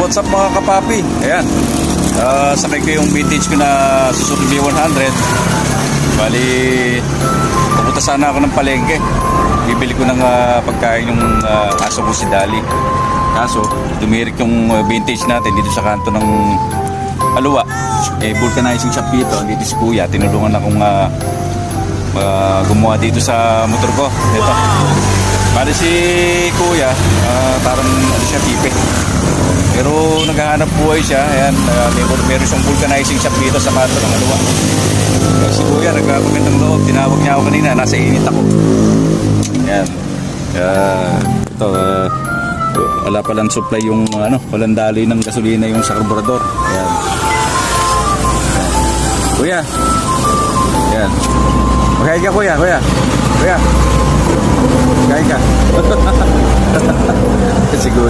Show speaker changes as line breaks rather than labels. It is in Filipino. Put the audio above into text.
what's up mga kapapi? Ayan, sakay ko yung vintage ko na Suzuki B100. Bali, pupunta sana ako ng palengke. Bibili ko ng pagkain yung aso ko si Dali. Kaso, tumirik yung vintage natin dito sa kanto ng Aluwa. Vulcanizing shop dito. Dito si Kuya, tinulungan akong gumawa dito sa motor ko. Ito. Bali si Kuya, parang ano siya, pipe. Pero naghahanap buhay siya. Ayan, meron siyang vulcanizing shop dito sa kanto ng Aluwa. Si Kuya, nagkakagandang loob. Tinawag niya ako kanina, nasa init ako. Ayan. Ito, wala palang supply yung walang daloy ng gasolina yung sa karburador. Ayan. Kuya. Ayan. Magkaya ka kuya. Kuya. Magkaya ka. Si Kuya.